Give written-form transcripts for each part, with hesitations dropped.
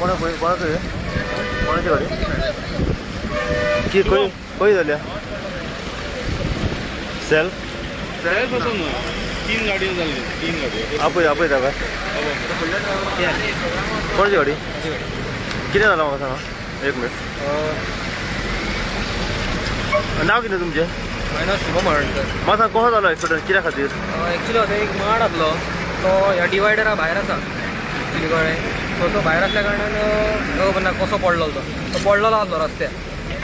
कोणाची गाडी की खंय जाल्या सेल्फ तीन गाडी झाली तीन गाडी आपय दाखय कोणाची गाडी कितें जालां म्हाका सांगा एक मिनिट नांव कितें तुमचें शुभम हळदकर म्हाका सांग कसो जालो एक्सिडंट कित्या खातीर एक्चुली होता एक माड आसलो तो ह्या डिवायडरा भायर आसा एक्चुली कळ्ळें सो तो भायर आसल्या कारणान कसो पडलो तो पडलेलो आसलो रस्त्यार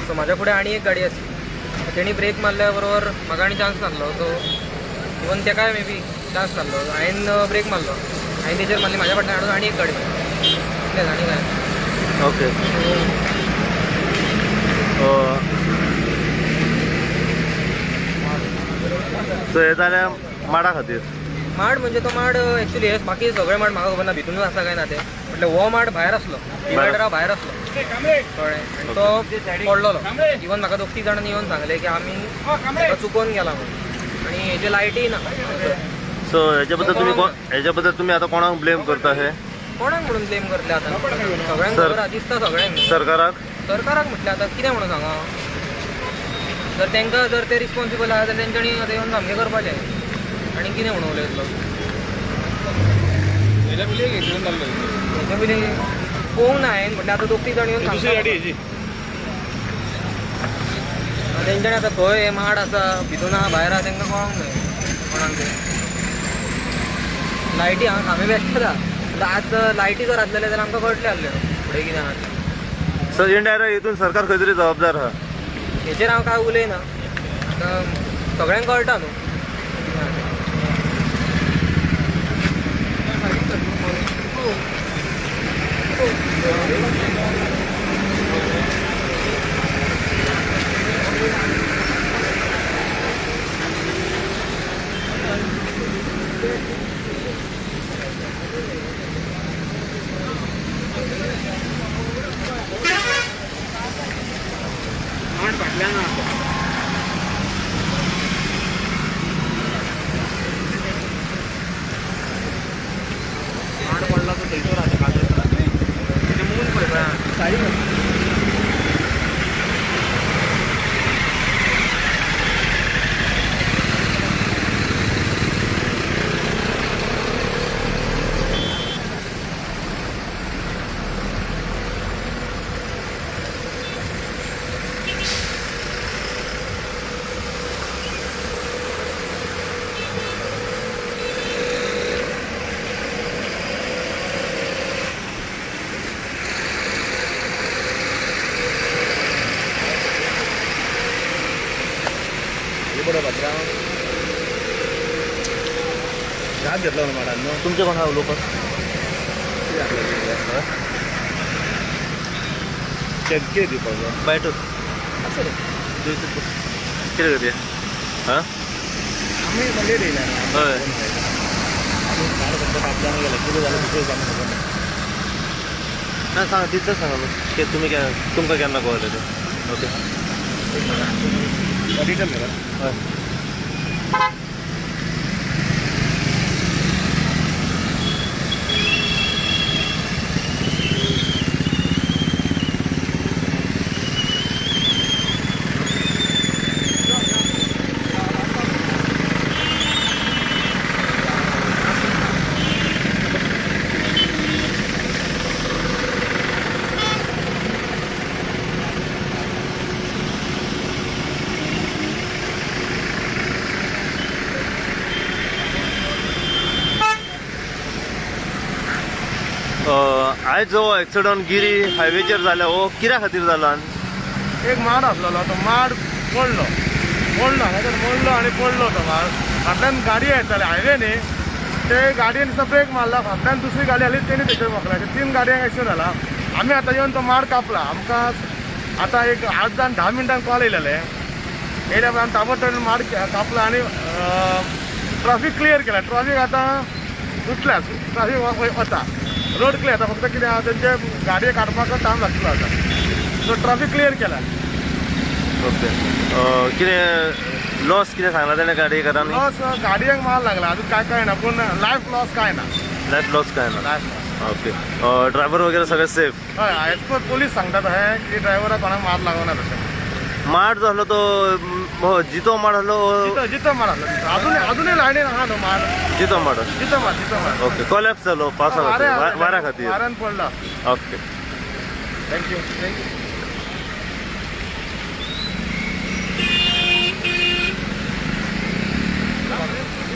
सो म्हाज्या फुडें आनी एक गाडी आसली तेणी ब्रेक मारल्या बरोबर म्हाका आनी चान्स नासलो सो इवन तेकाय मे बी चान्स नासलो हांवें ब्रेक मारलो हांवें तेजेर मारली म्हाज्या फाटल्यान हाडून आनी एक गाडी मारली इतलेंच आनी काय ओके सो हे जाल्या माडा खातीर माड म्हणजे तो माड एक्चुली हे बाकी सगळे माड म्हाका खबर ना भितूनच आसला काय ना ते म्हटल्यार हो माड भायर आसलो डिवायडरा भायर आसलो कळ्ळें आनी तो पडलोलो इवन म्हाका दोग तीग जाणांनी येवन सांगले की आमी चुकोवन गेला म्हणून आनी हेजे लायटी ना सो हेच्या बद्दल तुमी आतां कोणाक ब्लेम करता हे कोणाक म्हणून ब्लेम करतले आतां सगळ्यांक खबर आहा दिसता सगळ्यांक सरकाराक म्हटलें आतां कितें म्हणून सांगा जर तांकां जर ते रिस्पॉन्सिबल आहा जाल्यार तेंच्यांनी आतां येवन सामकें करपाचें आनी कितें म्हणून उलयतलो हेच्या पयलीं एक एक्सिडंट जाल्लो हेच्या पयलीं पळोवंक ना हांवें म्हटल्यार आतां दोग तीग जाण येवन दुसरी गाडी हेजी तेंच्यांनी आतां खंय हे माड आसा भितून आहा भायर आहा तांकां कळोंक जाय कोणाक ते लायटी हांगा खांबे बेश्टेला आतां लायटी जर आसलेले जाल्यार आमकां कळटलें आसलें फुडें कितें आहा तें सो इनडायरेक्ट हितून सरकार खंय तरी जबाबदार आहा हेचेर हांव कांय उलयना आतां सगळ्यांक कळटा न्हू कितें आहा तें माड पडला तो थंयसर रावता काजळला तेजें मून पळय साडी घात घेतलो ना माडान न्हू तुमचे कोण आहा उलोवपाक कितें दिवपाक जाय बायटूच कितें करया हां आमी मंडेर येयला हय कितें जालें दुसरें जालें ना सांगा तितलें सांगा की तुमकां केन्ना कळलें तें ओके रिटर्न करा हय आयज जो एक्सिडंट गिरी हायवेचेर जालो हो कित्या खातीर जालो एक माड आसलेलो तो माड पडलो हांगासर मोडलो आनी पडलो तो माड फाटल्यान गाडी येताले हायवे न्ही ते गाडयेन दिसता ब्रेक मारला फाटल्यान दुसरी गाडी आली तेणी तेचेर मोकलायचे 3 गाडयांक एक्सिडंट जाला आमी आतां येवन तो माड कापला आमकां आतां एक 8-10 मिनटान कॉल येयलेले येयल्या आमी ताबडतोब माड कापला आनी ट्रॅफिक क्लियर केला ट्रॅफिक आतां सुटल्या ट्रॅफिक वता रोड क्लियर आतां फक्त कितें आहा तेंचे गाडये काडपाक टायम लागतलो आतां सो ट्रॅफिक क्लियर केला ओके कितें लॉस कितें सांगला तेणें गाडयेकारांनी लॉस गाडयांक माल लागला अजून काय ना पूण लायफ लॉस काय ना लायफ लॉस काय ना लायफ लॉस ओके. ड्रायव्हर वगैरे सगळे सेफ. हय आहेत पण पोलीस सांगतात आहे की ड्रायव्हरा कोणाक मार लागवणार अशें. माड जालो तो जितो माड हलो जिथं जिथं मार आसलो तिथं अजूनही लायनीन आहा न्हू मार. जितो माड. जिथं मार. ओके. कोलॅप्स जालो पावसा खातीर वाऱ्या खातीर. वाऱ्यान पडला. ओके. थँक्यू.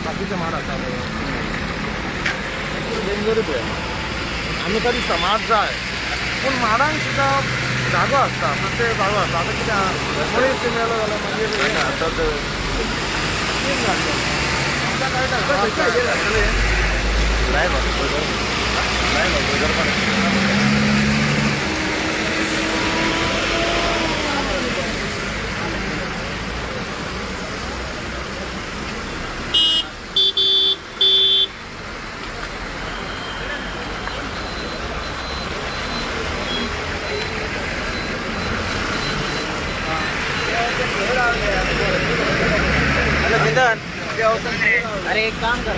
बाकीचे मार आसा डेंजरूच आहे. आमी तरी समाज जाय पूण मारांक सुद्दां जागो आसता. प्रत्येक जागो आसता. आतां कितें मनीस मेलो जाल्यार मागीर अरे एक काम कर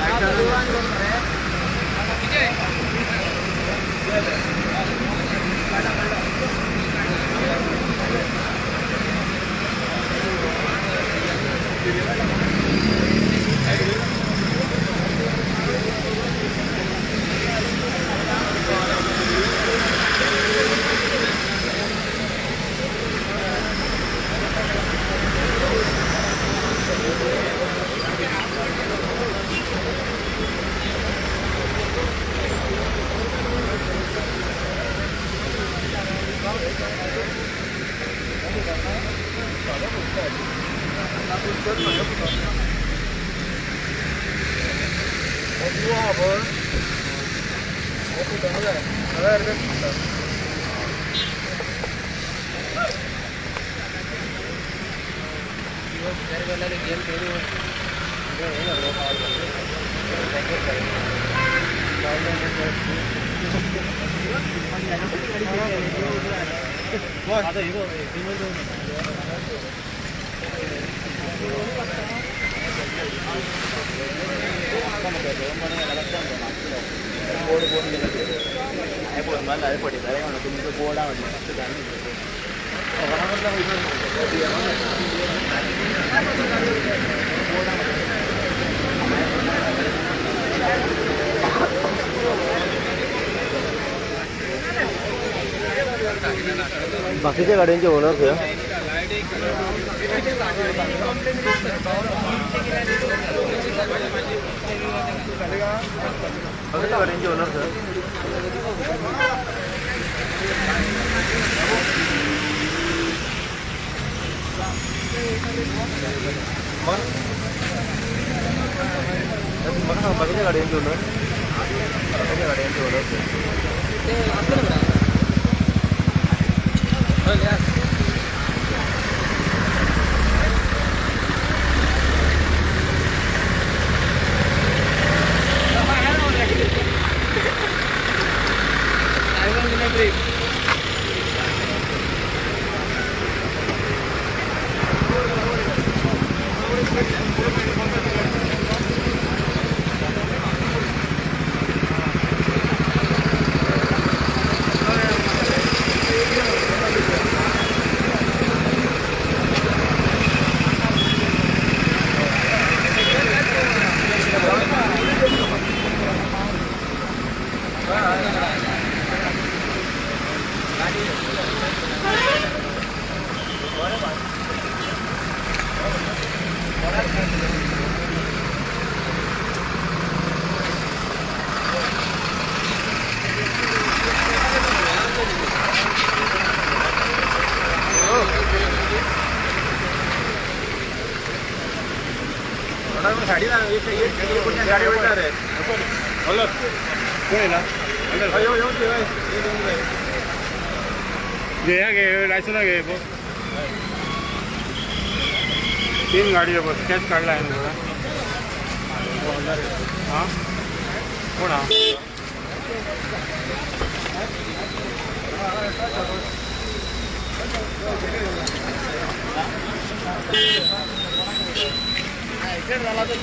बाकीच्या गाड्यांचे ओनर खंय? बाकीच्या गाड्यांचे ओनर खंय? बाकीच्या गाड्यांचे ओनर गाडी वळणार आहे. घे लायसन घे बघ. 3 गाडी आहे बघ. स्केच काढला आहे ना. हां कोण हा? झाला तर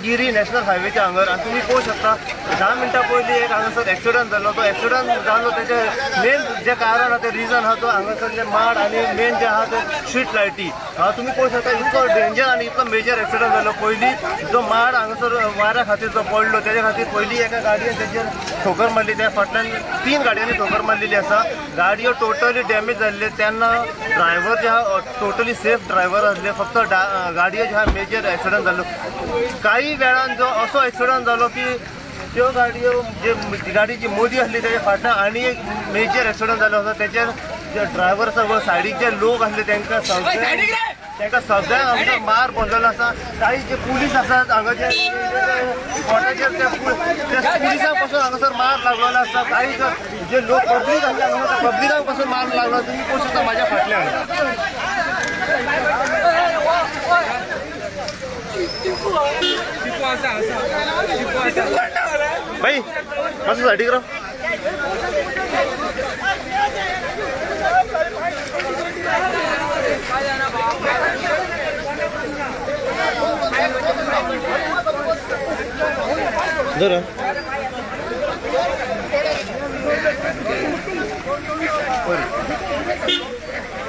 गिरी नॅशनल हायवेच्या हांगर आणि तुम्ही पळोवंक शकता 10 मिनटां पयलीं एक हांगासर एक्सिडंट जालो तो एक्सिडंट जालो तेजें मेन जे कारण आहा ते रिजन आहा तो हांगासरले माड आणि मेन जे आहा ते स्ट्रीट लायटी तुम्ही पळोवंक शकता इतको डेंजर आणि इतको मेजर एक्सिडंट जालो पयलीं जो माड हांगासर वाऱ्या खातीर जो पडलो तेजे खातीर पयलीं एका गाडयेन तेजेर ठोकर मारली त्या फाटल्यान 3 गाडयांनी ठोकर मारलेली आसा गाडयो टोटली डॅमेज जाल्ले तेन्ना ड्रायव्हर जे आहा टोटली सेफ ड्रायव्हर आसले फक्त गाडयो जे आहा मेजर एक्सिडंट जालो काही वेळान जो असो एक्सिडंट जालो की त्यो गाडयो जे गाडीची मोदी आसली तेच्या फाटल्यान आनी एक मेजर एक्सिडंट जालो आसा तेचेर जे ड्रायव्हर आसा व सायडीक जे लोक आसले तांकां सगळ्यांक आमकां मार पडलेलो आसा काही जे पुलीस आसात हांगा जे स्पॉटाचेर त्या पुलिसांक पासून हांगासर मार लागलेलो आसा काही जे लोक पब्लीक आसले हांगा पब्लिकांक पासून मार लागलो तुमी पळोवंक शकता म्हाज्या फाटल्यान भाई मातसो सायडीक राव जरा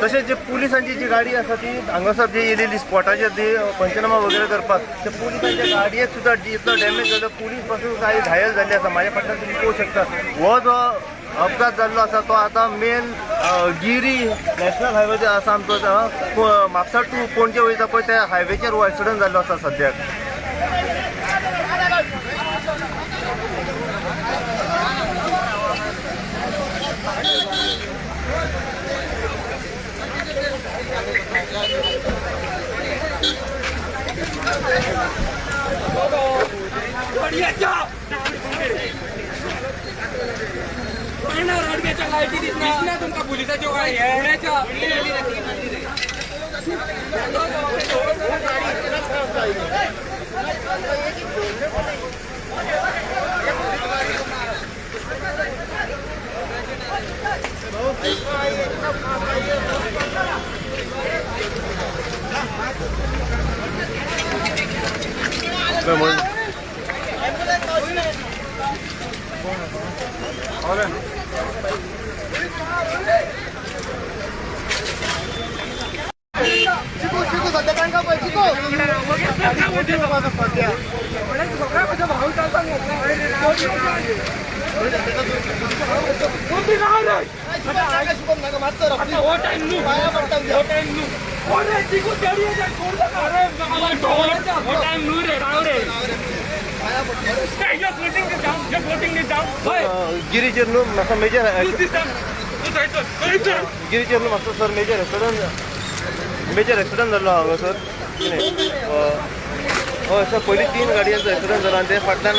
तशेंच जे पुलिसांची जी गाडी आसा ती हांगासर जी येयलेली स्पॉटाचेर ती पंचनामा वगैरे करपाक त्या पुलिसांच्या गाडयेक सुद्दां इतलो डॅमेज जालो पुलीस पासून काही घायल जाल्ले आसा म्हाज्या फाटल्यान तुमी पळोवंक शकता हो जो अपघात जाल्लो आसा तो आतां मेन गिरी नॅशनल हायवे जो आसा आमचो म्हापसा टू पणजे वयता पळय त्या हायवेचेर हो एक्सिडंट जाल्लो आसा सद्याक तुमका पोलिसाच्यो काय गिरीचेर न्हू म्हाका मेजर गिरीचेर न्हू म्हाका सर मेजर एक्सिडंट जाल्लो हांगासर हय सर पयलीं 3 गाडयांचो एक्सिडंट जालो आनी ते फाटल्यान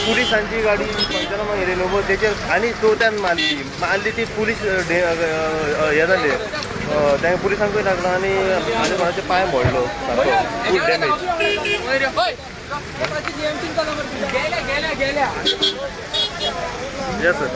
पुलिसांची गाडी पंचनामा येयलेली न्हू तेचेर आनी चवथ्यान मारली ती पुलीस हे जाले तांकां पुलिसांकूय लागलो आनी आनी कोणाचे पांय मोडलो सारको फूल डॅमेज येस सर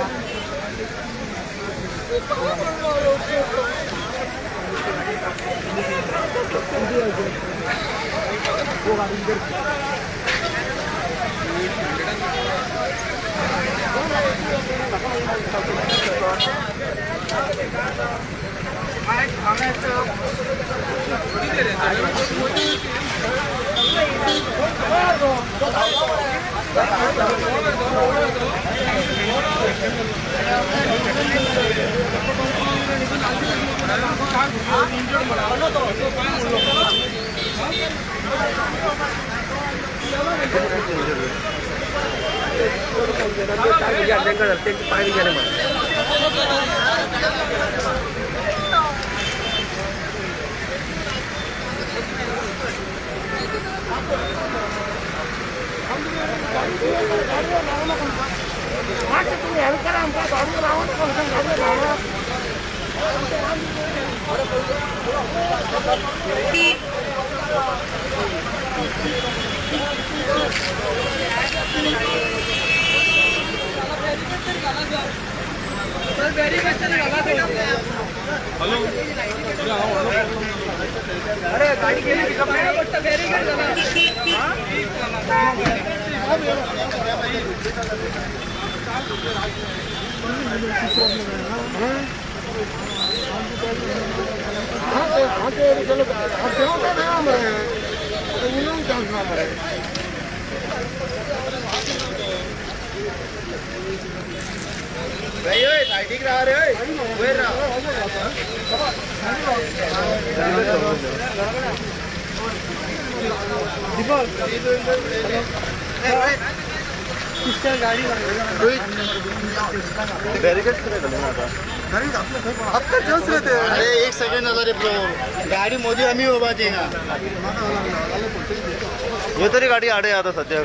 बैरिकेड आता जस्ट रहते अरे एक सेकंड रे ब्रो गाडी मोदी आम्ही उभा ते ना हे तरी गाडी आडे आता सध्या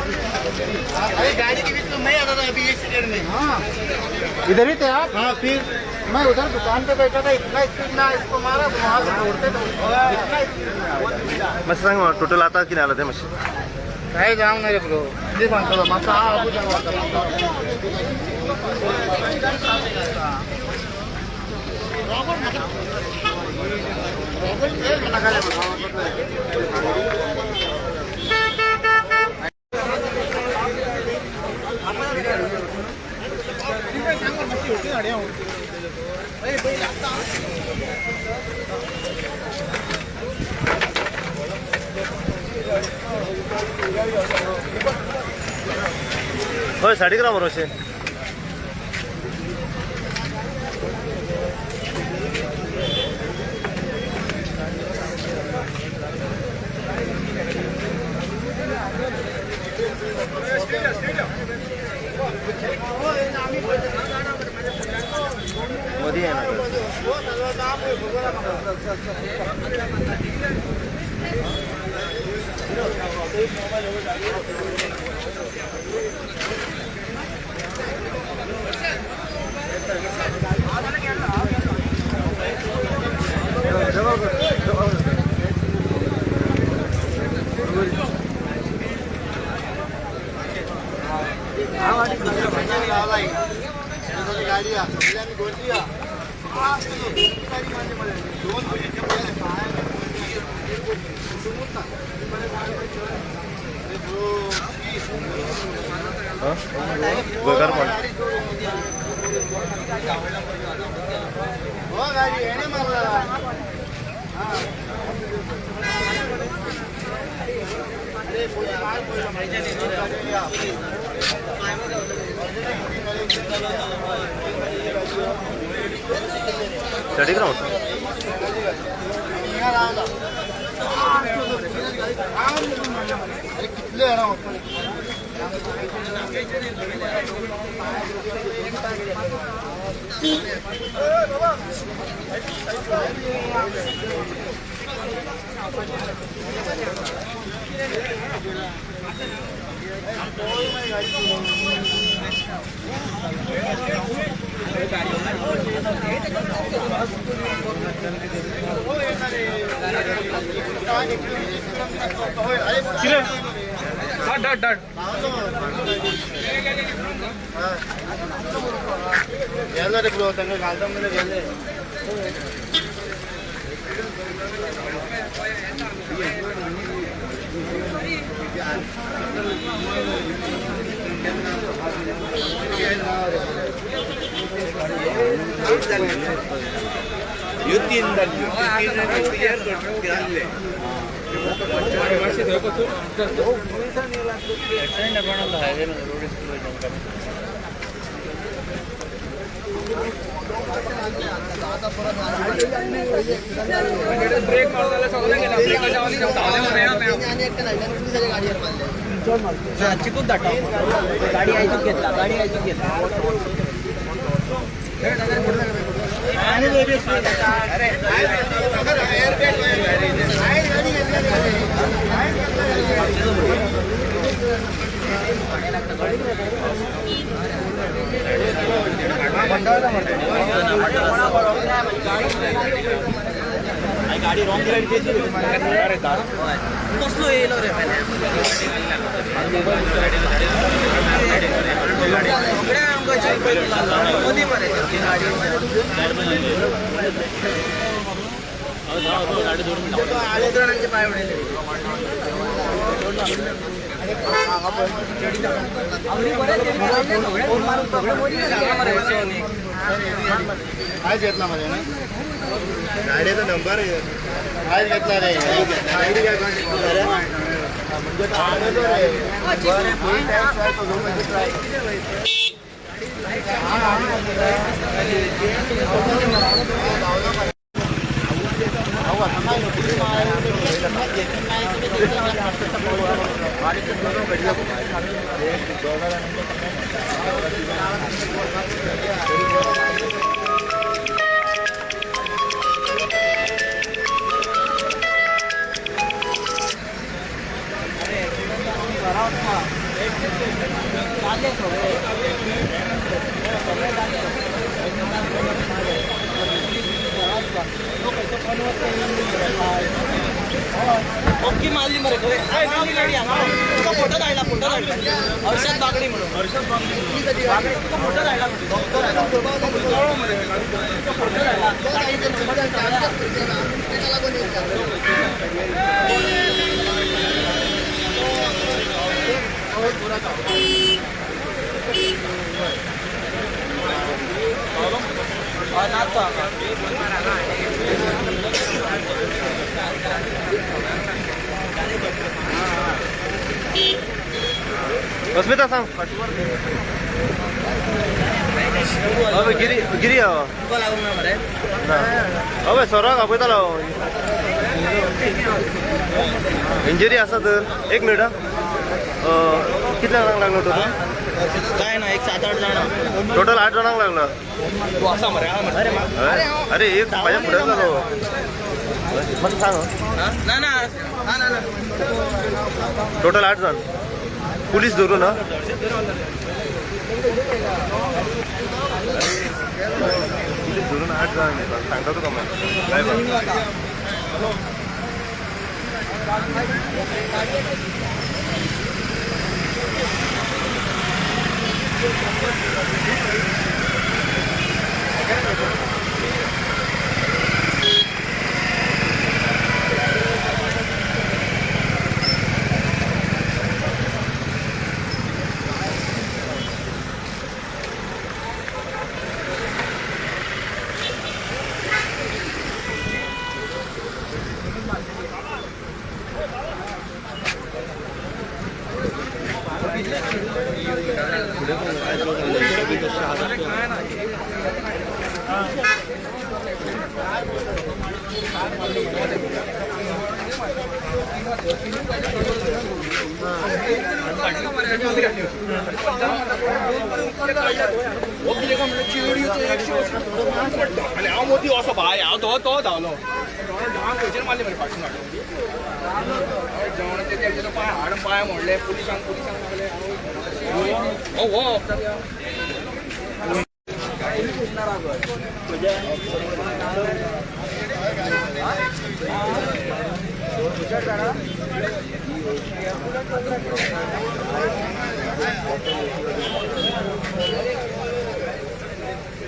अरे गाड़ी के बीच में मैं आता था अभी एक सेकंड में इधर ही थे आप? हाँ फिर मैं उधर दुकान पे बैठा था, इतना स्पीड ना इसको मारा तो वहाँ से उड़ते थे मस्त सांग मला टोटल आता की नाही आलं ते मशीन काय जाम नाही रे ब्रो ते म्हणतो माका आबू जावा होय 60 ग्राम असे मध्ये आहे ना गाडी गोगर पण हो गाडी आहे ना मला अरे कोणी माल पडला माहिती नाही 60 ग्राम होतं अरे कितले आहे ना गेलं रे ब्रो त्यांना घालता मध्ये गेले ब्रेक मारताना सगळं गेला ब्रेकाच्या आवाज चिकून दाटा गाडी आयचूक घेतला गाडी आयचूक घेतला गाडी रॉंग राईड केली कसलो येयलो रे मदी मरे आले जणांचे पाय उडले काय घेतला मध्ये ना गाडीचा नंबर काय घेतला रे ओके मारली मरे गाडी फोटो काढला हर्षद बागडी म्हणून हर्षद बागडी फोटो काढला अस्मिता सांग अबे गिरी गिरी अबे सोरा कापयतालो इंजरी आसा तर एक मिनिट कितल्या जाणांक लागलो टोटल काय ना एक 7-8 जण टोटल 8 जणांक लागला तू असा मरे अरे एक माझ्या पुढे झालो मग सांग ना ना टोटल 8 जण पुलिस धरू ना पुलिस धरून 8 जण सांगता तुका मग काय आणि हांव मोदी असो भाय हांव तो धांवलो खंयचेर मारले मरे फाटसून जेवणाचे तेजे पाय हाड पाय म्हणले पुलिसांक लागले हो